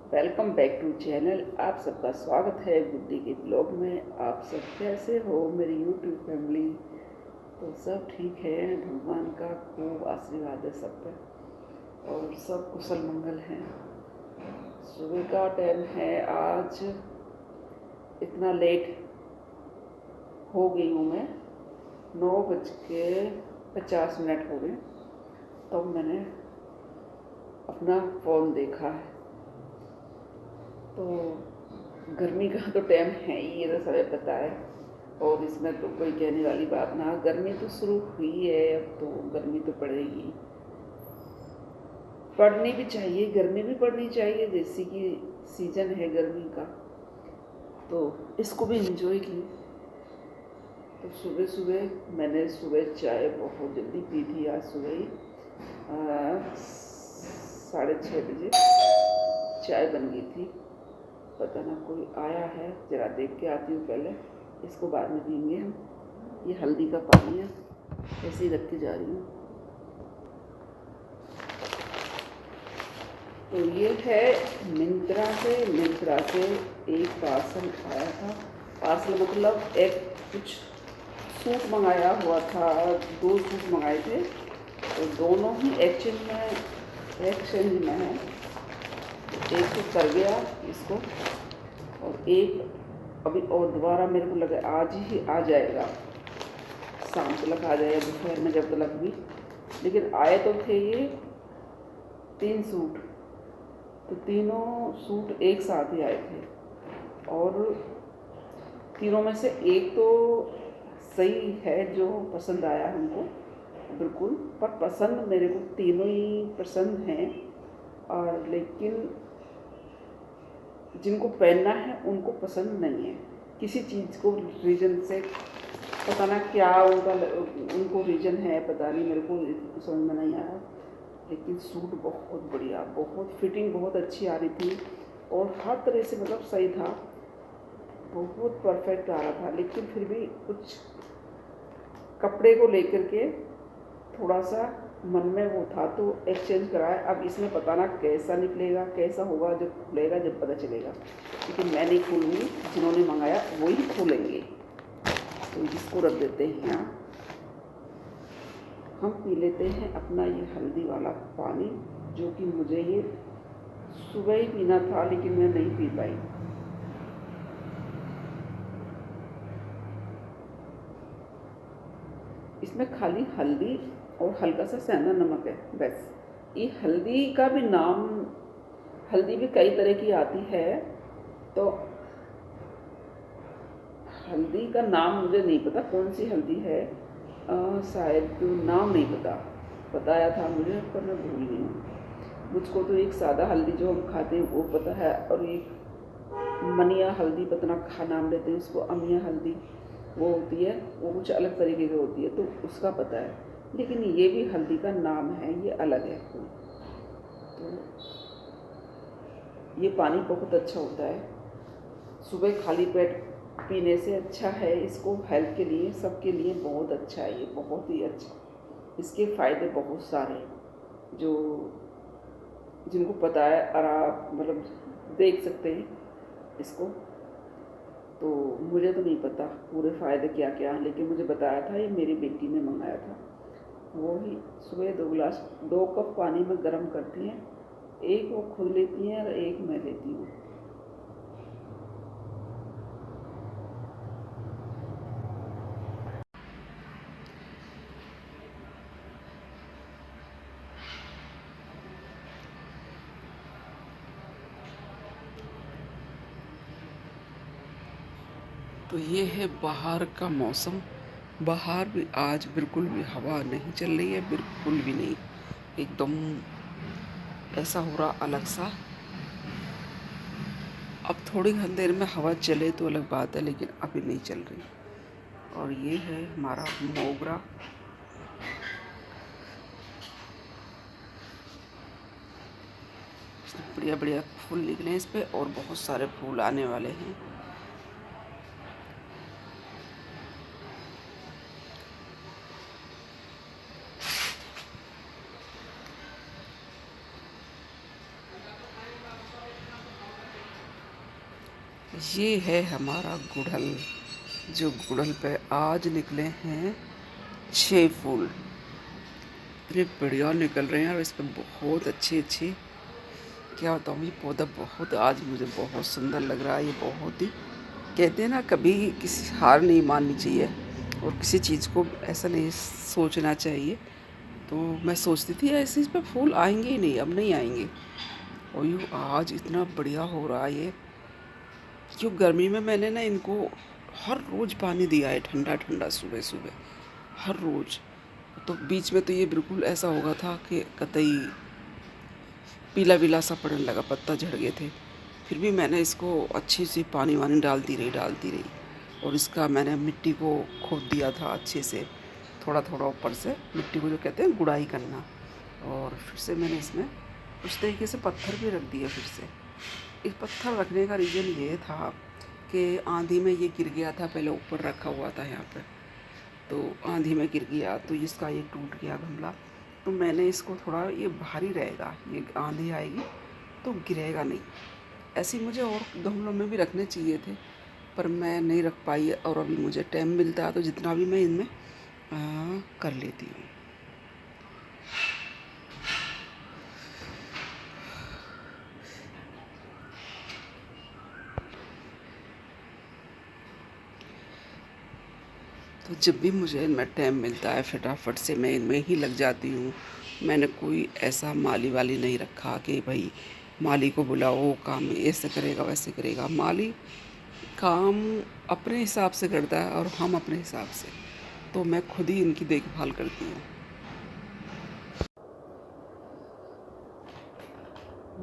Welcome back to channel. आप सबका स्वागत है गुड्डी के ब्लॉग में। आप सब कैसे हो मेरी यूट्यूब फैमिली? तो सब ठीक है, भगवान का खूब आशीर्वाद है सब पे और सब कुशल मंगल हैं। सुबह का टाइम है, आज इतना लेट हो गई हूँ मैं, 9:50 हो गए। तब मैंने अपना फ़ोन देखा है। तो गर्मी का तो टाइम है ही, ये तो सबे पता है और इसमें तो कोई कहने वाली बात ना। गर्मी तो शुरू हुई है, अब तो गर्मी तो पड़ेगी, पढ़नी भी चाहिए, गर्मी भी पड़नी चाहिए, जैसे कि सीजन है गर्मी का, तो इसको भी एंजॉय की। तो सुबह सुबह मैंने सुबह चाय बहुत जल्दी पी थी। आज सुबह ही 6:30 बजे चाय बन गई थी। पता ना कोई आया है, ज़रा देख के आती हूँ पहले, इसको बाद में पीएंगे हम। ये हल्दी का पानी है, ऐसे ही रख के जा रही हूँ। तो ये है मिंत्रा से एक पार्सल आया था। पार्सल मतलब एक कुछ सूट मंगाया हुआ था, 2 सूट मंगाए थे, तो दोनों ही एक्सचेंज में है। एक तो कर गया इसको और एक अभी और दोबारा मेरे को लगा आज ही आ जाएगा, शाम तक आ जाएगा, दोपहर में जब तक भी। लेकिन आए तो थे ये 3 सूट, तो तीनों सूट एक साथ ही आए थे और तीनों में से एक तो सही है जो पसंद आया हमको बिल्कुल, पर पसंद मेरे को तीनों ही पसंद हैं। और लेकिन जिनको पहनना है उनको पसंद नहीं है, किसी चीज़ को रीज़न से, पता ना क्या उनको रीज़न है, पता नहीं, मेरे को समझ में नहीं आया। लेकिन सूट बहुत बढ़िया, बहुत फिटिंग बहुत अच्छी आ रही थी और हर तरह से मतलब सही था, बहुत परफेक्ट आ रहा था। लेकिन फिर भी कुछ कपड़े को लेकर के थोड़ा सा मन में वो था, तो एक्सचेंज कराया। अब इसमें पता ना कैसा निकलेगा, कैसा होगा, जब खुलेगा जब पता चलेगा। लेकिन मैं नहीं खोलूँगी, जिन्होंने मंगाया वही खोलेंगे। तो इसको रख देते हैं यहाँ, हम पी लेते हैं अपना ये हल्दी वाला पानी, जो कि मुझे ये सुबह ही पीना था लेकिन मैं नहीं पी पाई। इसमें खाली हल्दी और हल्का सा सेंधा नमक है बस। ये हल्दी का भी नाम, हल्दी भी कई तरह की आती है, तो हल्दी का नाम मुझे नहीं पता कौन सी हल्दी है, शायद नाम नहीं पता, बताया था मुझे पर मैं भूल गई हूँ। मुझको तो एक सादा हल्दी जो हम खाते हैं वो पता है, और एक मनिया हल्दी पता ना खा नाम लेते हैं उसको, अमिया हल्दी वो होती है, वो कुछ अलग तरीके की होती है, तो उसका पता है। लेकिन ये भी हल्दी का नाम है, ये अलग है कोई। तो ये पानी बहुत अच्छा होता है, सुबह खाली पेट पीने से अच्छा है। इसको हेल्थ के लिए, सबके लिए बहुत अच्छा है, ये बहुत ही अच्छा। इसके फ़ायदे बहुत सारे हैं जो जिनको पता है, और आप मतलब देख सकते हैं इसको। तो मुझे तो नहीं पता पूरे फ़ायदे क्या क्या हैं, लेकिन मुझे बताया था, ये मेरी बेटी ने मंगाया था। वो ही सुबह 2 कप पानी में गर्म करती हैं, एक वो खुद लेती हैं और एक मैं लेती हूँ। तो ये है बाहर का मौसम। बाहर भी आज बिल्कुल भी हवा नहीं चल रही है, बिल्कुल भी नहीं, एकदम ऐसा हो रहा अलग सा। अब थोड़ी देर में हवा चले तो अलग बात है, लेकिन अभी नहीं चल रही। और ये है हमारा मोगरा, बढ़िया बढ़िया फूल निकले हैं इस पर और बहुत सारे फूल आने वाले हैं। ये है हमारा गुड़हल, जो गुड़हल पे आज निकले हैं 6 फूल। इतने बढ़िया निकल रहे हैं और इस पर बहुत अच्छी अच्छी, क्या बताऊँ, ये पौधा बहुत आज मुझे बहुत सुंदर लग रहा है। ये बहुत ही, कहते हैं ना, कभी किसी हार नहीं माननी चाहिए और किसी चीज़ को ऐसा नहीं सोचना चाहिए। तो मैं सोचती थी ऐसे इस पर फूल आएंगे ही नहीं, अब नहीं आएंगे, और यूँ आज इतना बढ़िया हो रहा है ये। क्यों, गर्मी में मैंने ना इनको हर रोज़ पानी दिया है, ठंडा ठंडा, सुबह सुबह हर रोज़। तो बीच में तो ये बिल्कुल ऐसा होगा था कि कतई पीला पीला सा पड़ने लगा, पत्ता झड़ गए थे। फिर भी मैंने इसको अच्छे से पानी वानी डालती रही, और इसका मैंने मिट्टी को खोद दिया था अच्छे से, थोड़ा थोड़ा ऊपर से मिट्टी को, जो कहते हैं गुड़ाई करना। और फिर से मैंने इसमें उस तरीके से पत्थर भी रख दिए फिर से। इस पत्थर रखने का रीज़न ये था कि आंधी में ये गिर गया था, पहले ऊपर रखा हुआ था यहाँ पे, तो आंधी में गिर गया तो इसका ये टूट गया गमला। तो मैंने इसको थोड़ा, ये भारी रहेगा, ये आंधी आएगी तो गिरेगा नहीं। ऐसे ही मुझे और गमलों में भी रखने चाहिए थे, पर मैं नहीं रख पाई, और अभी मुझे टाइम मिलता है तो जितना भी मैं इनमें कर लेती हूँ। तो जब भी मुझे इनमें टाइम मिलता है फटाफट से मैं इनमें ही लग जाती हूँ। मैंने कोई ऐसा माली वाली नहीं रखा कि भाई माली को बुलाओ, वो काम ऐसे करेगा वैसे करेगा। माली काम अपने हिसाब से करता है और हम अपने हिसाब से, तो मैं खुद ही इनकी देखभाल करती हूँ।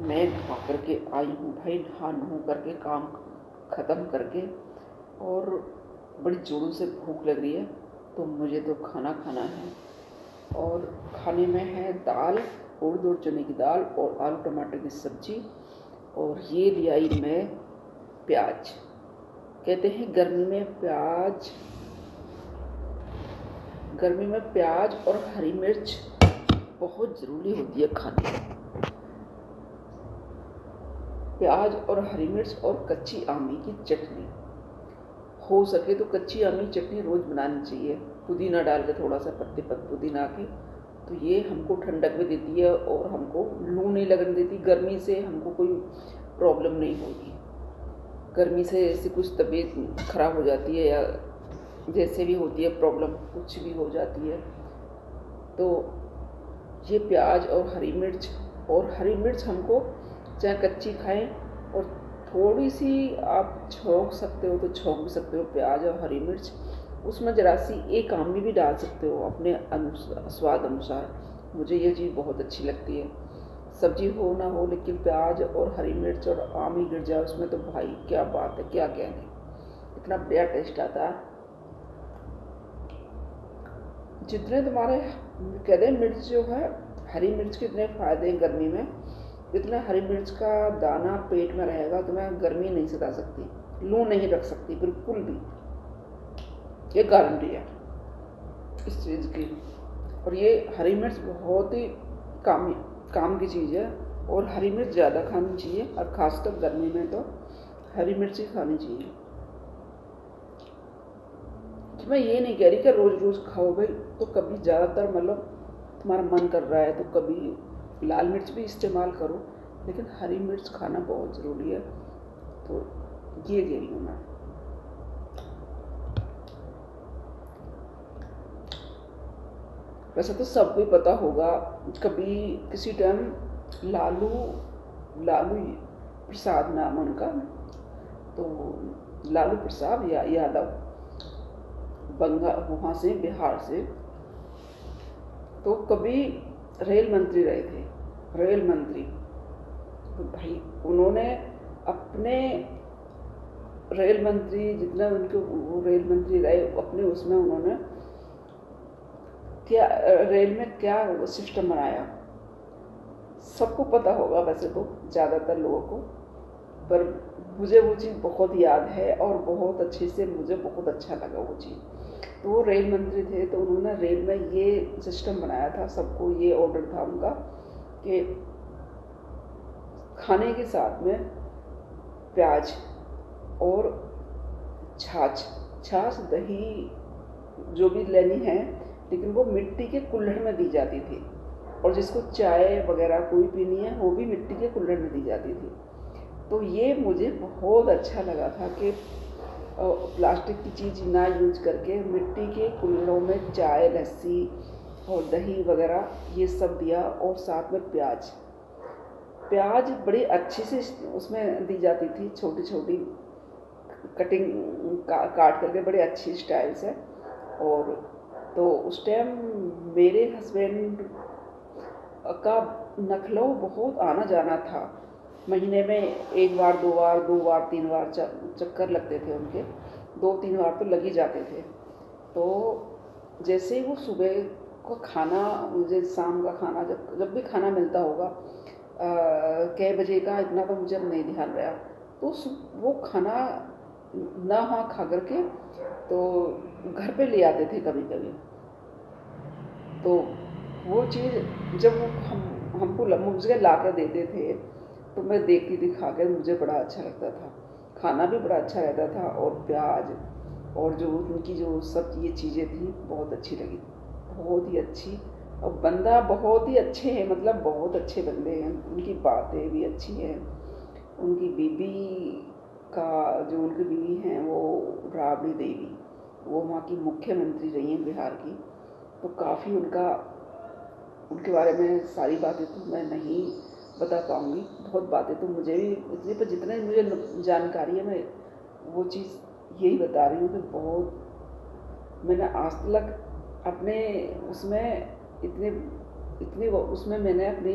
मैं नहा करके आई हूँ भाई, नहा नहा करके काम ख़त्म करके, और बड़ी ज़ोरों से भूख लग रही है, तो मुझे तो खाना खाना है। और खाने में है दाल, उड़द और चने की दाल और आलू टमाटर की सब्ज़ी, और ये ले आई मैं प्याज। कहते हैं गर्मी में प्याज और हरी मिर्च बहुत ज़रूरी होती है खाने में। प्याज और हरी मिर्च और कच्ची आमी की चटनी, हो सके तो कच्ची आमी चटनी रोज़ बनानी चाहिए, पुदीना डाल के, थोड़ा सा पत्ते पुदीना के। तो ये हमको ठंडक भी देती है और हमको लू नहीं लगने देती। गर्मी से हमको कोई प्रॉब्लम नहीं होगी। गर्मी से ऐसी कुछ तबीयत खराब हो जाती है या जैसे भी होती है प्रॉब्लम, कुछ भी हो जाती है, तो ये प्याज और हरी मिर्च हमको चाहे कच्ची खाएं, और थोड़ी सी आप छोंक सकते हो तो छोंक भी सकते हो प्याज और हरी मिर्च। उसमें ज़रा सी एक आमी भी डाल सकते हो अपने स्वाद अनुसार। मुझे ये चीज़ बहुत अच्छी लगती है। सब्जी हो ना हो, लेकिन प्याज और हरी मिर्च और आमी गिर जाए उसमें, तो भाई क्या बात है, क्या कहने, इतना बढ़िया टेस्ट आता है। जितने तुम्हारे कहते हैं मिर्च जो है, हरी मिर्च के इतने फ़ायदे हैं गर्मी में, जितना हरी मिर्च का दाना पेट में रहेगा तुम्हें गर्मी नहीं सता सकती, लू नहीं रख सकती बिल्कुल भी, ये गारंटी है इस चीज़ की। और ये हरी मिर्च बहुत ही काम की चीज़ है, और हरी मिर्च ज़्यादा खानी चाहिए, और ख़ासकर गर्मी में तो हरी मिर्च ही खानी चाहिए। तो मैं ये नहीं कह रही कि रोज़ रोज़ खाओ भाई, तो कभी ज़्यादातर, मतलब तुम्हारा मन कर रहा है तो कभी लाल मिर्च भी इस्तेमाल करो, लेकिन हरी मिर्च खाना बहुत ज़रूरी है। तो ये कह रही हूँ मैं। वैसे तो सबको ही पता होगा, कभी किसी टाइम लालू प्रसाद नाम उनका, तो लालू प्रसाद या यादव, वहाँ से, बिहार से, तो कभी रेल मंत्री रहे थे, रेल मंत्री। तो भाई उन्होंने अपने रेल मंत्री, जितना उनके वो रेल मंत्री रहे, अपने उसमें उन्होंने क्या रेल में क्या सिस्टम बनाया, सबको पता होगा वैसे तो, ज़्यादातर लोगों को, पर मुझे वो चीज़ बहुत याद है और बहुत अच्छे से, मुझे बहुत अच्छा लगा वो चीज़। तो वो रेल मंत्री थे, तो उन्होंने रेल में ये सिस्टम बनाया था, सबको ये ऑर्डर था उनका कि खाने के साथ में प्याज और छाछ छाछ दही जो भी लेनी है, लेकिन वो मिट्टी के कुल्हड़ में दी जाती थी। और जिसको चाय वगैरह कोई पीनी है वो भी मिट्टी के कुल्हड़ में दी जाती थी। तो ये मुझे बहुत अच्छा लगा था कि प्लास्टिक की चीज़ ना यूज करके मिट्टी के कुल्हड़ों में चाय, लस्सी और दही वगैरह ये सब दिया। और साथ में प्याज बड़ी अच्छी से उसमें दी जाती थी, छोटी छोटी कटिंग काट करके बड़े अच्छी स्टाइल से। और तो उस टाइम मेरे हस्बैंड का लखनऊ बहुत आना जाना था। महीने में एक बार, दो बार, 3 बार चक्कर लगते थे उनके, 2-3 बार तो लग ही जाते थे। तो जैसे ही वो सुबह का खाना, मुझे शाम का खाना, जब भी खाना मिलता होगा, कै बजे का इतना तो मुझे अब नहीं ध्यान रहा, तो वो खाना ना वहाँ खा करके तो घर पे ले आते थे कभी कभी। तो वो चीज़ जब वो हमको मुझे ला कर देते थे तो मैं देखती थी, खा कर मुझे बड़ा अच्छा लगता था। खाना भी बड़ा अच्छा रहता था और प्याज और जो उनकी जो सब ये चीज़ें थी बहुत अच्छी लगी, बहुत ही अच्छी। और बंदा बहुत ही अच्छे हैं, मतलब बहुत अच्छे बंदे हैं। उनकी बातें भी अच्छी हैं। उनकी बीबी का जो उनकी बीवी हैं वो राबड़ी देवी, वो वहाँ की मुख्यमंत्री रही हैं बिहार की। तो काफ़ी उनके बारे में सारी बातें तो मैं नहीं बता पाऊँगी, बहुत बातें तो मुझे भी इतनी, पर जितने मुझे जानकारी है मैं वो चीज़ यही बता रही हूँ कि बहुत मैंने आज तक अपने उसमें इतने उसमें मैंने अपनी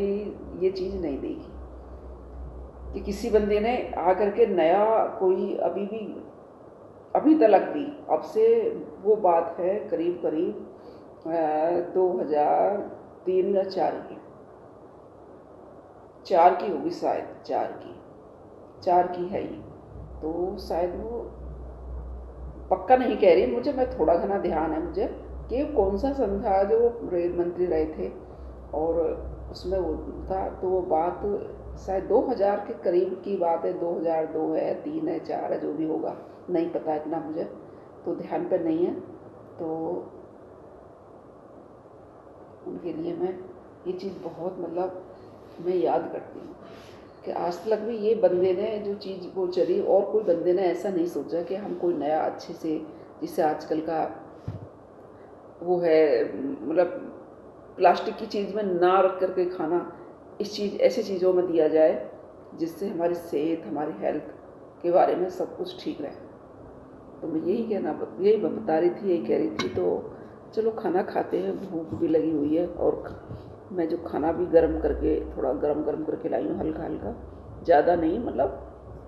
ये चीज़ नहीं देखी कि किसी बंदे ने आकर के नया कोई अभी तक भी, अब से वो बात है करीब 2003 या 4 की होगी शायद, 4 की है ये। तो शायद वो पक्का नहीं कह रही मुझे, मैं थोड़ा घना ध्यान है मुझे कि कौन सा सन था जो रेल मंत्री रहे थे और उसमें वो था। तो वो बात शायद 2000 के करीब की बात है, 2002 है, 3 है, 4 है, जो भी होगा नहीं पता, इतना मुझे तो ध्यान पर नहीं है। तो उनके लिए मैं ये चीज़ बहुत, मतलब मैं याद करती हूँ कि आज तक भी ये बंदे ने जो चीज़ वो चली, और कोई बंदे ने ऐसा नहीं सोचा कि हम कोई नया अच्छे से, जिससे आजकल का वो है, मतलब प्लास्टिक की चीज़ में ना रख करके खाना, ऐसी चीज़ों में दिया जाए जिससे हमारी सेहत, हमारी हेल्थ के बारे में सब कुछ ठीक रहे। तो मैं यही बता रही थी, यही कह रही थी। तो चलो खाना खाते हैं, भूख भी लगी हुई है। और मैं जो खाना भी थोड़ा गरम करके लाई हूँ, हल्का हल्का, ज़्यादा नहीं, मतलब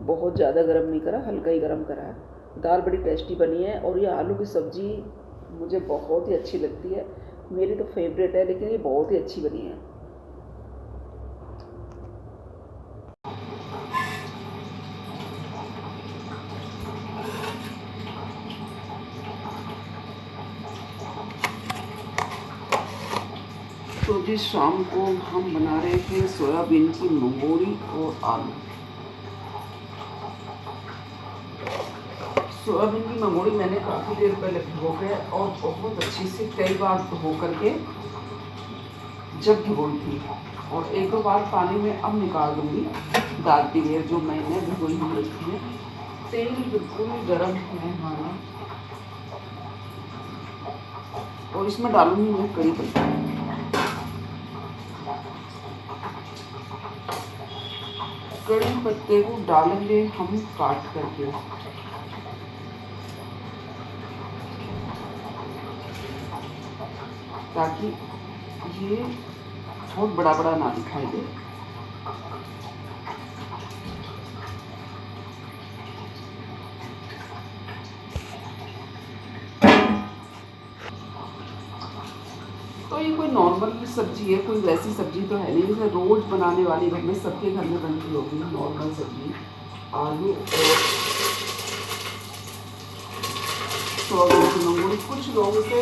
बहुत ज़्यादा गरम नहीं करा, हल्का ही गरम करा है। दाल बड़ी टेस्टी बनी है और ये आलू की सब्ज़ी मुझे बहुत ही अच्छी लगती है, मेरी तो फेवरेट है, लेकिन ये बहुत ही अच्छी बनी है। तो जिस शाम को हम बना रहे थे सोयाबीन की मंगोड़ी और आलू। सोयाबीन की मंगोड़ी मैंने काफ़ी देर पहले भिगो के और बहुत अच्छी से कई बार धो करके जब भिगोई थी, और 1-2 बार पानी में अब निकाल दूँगी डालती हुए, जो मैंने भिगोई हुई रखी है। तेल बिल्कुल गर्म है हमारा, और इसमें डालूंगी मैं कड़ी पत्ता। कड़ी पत्ते को डालेंगे हम काट करके, ताकि ये बहुत बड़ा बड़ा ना दिखाई दे। तो ये कोई नॉर्मल सब्जी है, कोई वैसी सब्जी तो है नहीं जैसे रोज बनाने वाली घर में, सबके घर में बनती होगी नॉर्मल सब्जी, आलू और सोयाबीन की मंगोड़ी। कुछ लोग इसे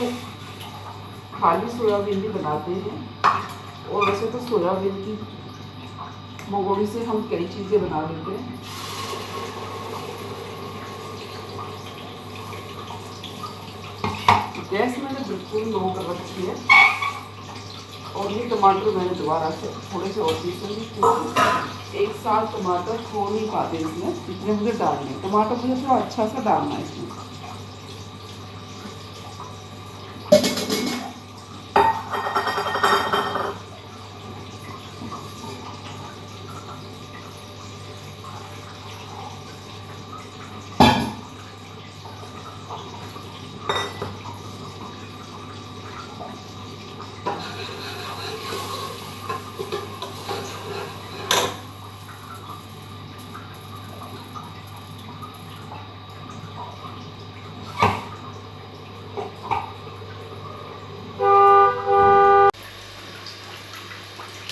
खाली सोयाबीन भी बनाते हैं, और वैसे तो सोयाबीन की मंगोड़ी से हम कई चीज़ें बना लेते हैं। गैस मैंने बिल्कुल लो कर रखी है। और ये टमाटर मैंने दोबारा से थोड़े से और पीसूँगी, क्योंकि एक साथ टमाटर हो नहीं पाते इसमें, इसलिए मुझे डालने हैं टमाटर, मुझे थोड़ा अच्छा सा डालना है इसमें।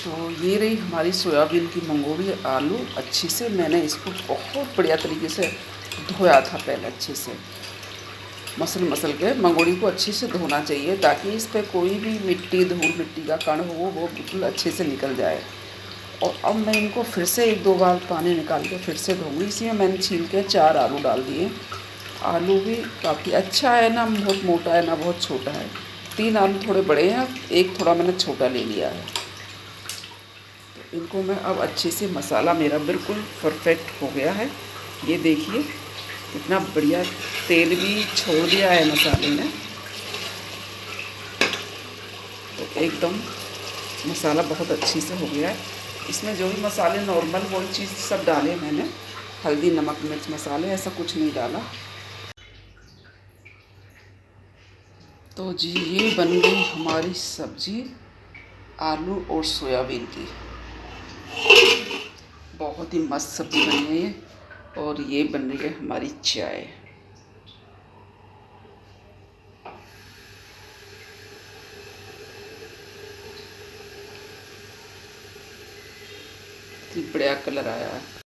तो ये रही हमारी सोयाबीन की मंगोड़ी आलू। अच्छी से मैंने इसको बहुत बढ़िया तरीके से धोया था पहले, अच्छे से मसल के। मंगोड़ी को अच्छे से धोना चाहिए ताकि इस पर कोई भी मिट्टी, धूल मिट्टी का कण हो वो बिल्कुल अच्छे से निकल जाए। और अब मैं इनको फिर से 1-2 बार पानी निकाल के फिर से धोऊँगी। इसमें मैंने छील के 4 आलू डाल दिए। आलू भी काफ़ी अच्छा है, ना बहुत मोटा है ना बहुत छोटा है। 3 आलू थोड़े बड़े हैं, 1 थोड़ा मैंने छोटा ले लिया है। तो इनको मैं अब अच्छे से, मसाला मेरा बिल्कुल परफेक्ट हो गया है। ये देखिए कितना बढ़िया तेल भी छोड़ दिया है मसाले ने। तो एकदम मसाला बहुत अच्छी से हो गया है। इसमें जो भी मसाले नॉर्मल वही चीज़ सब डाले मैंने, हल्दी, नमक, मिर्च मसाले ऐसा कुछ नहीं डाला। तो जी ये बन गई हमारी सब्जी आलू और सोयाबीन की। बहुत ही मस्त सब्जी बनी है ये। और ये बन रही है हमारी चाय। बढ़िया कलर आया है।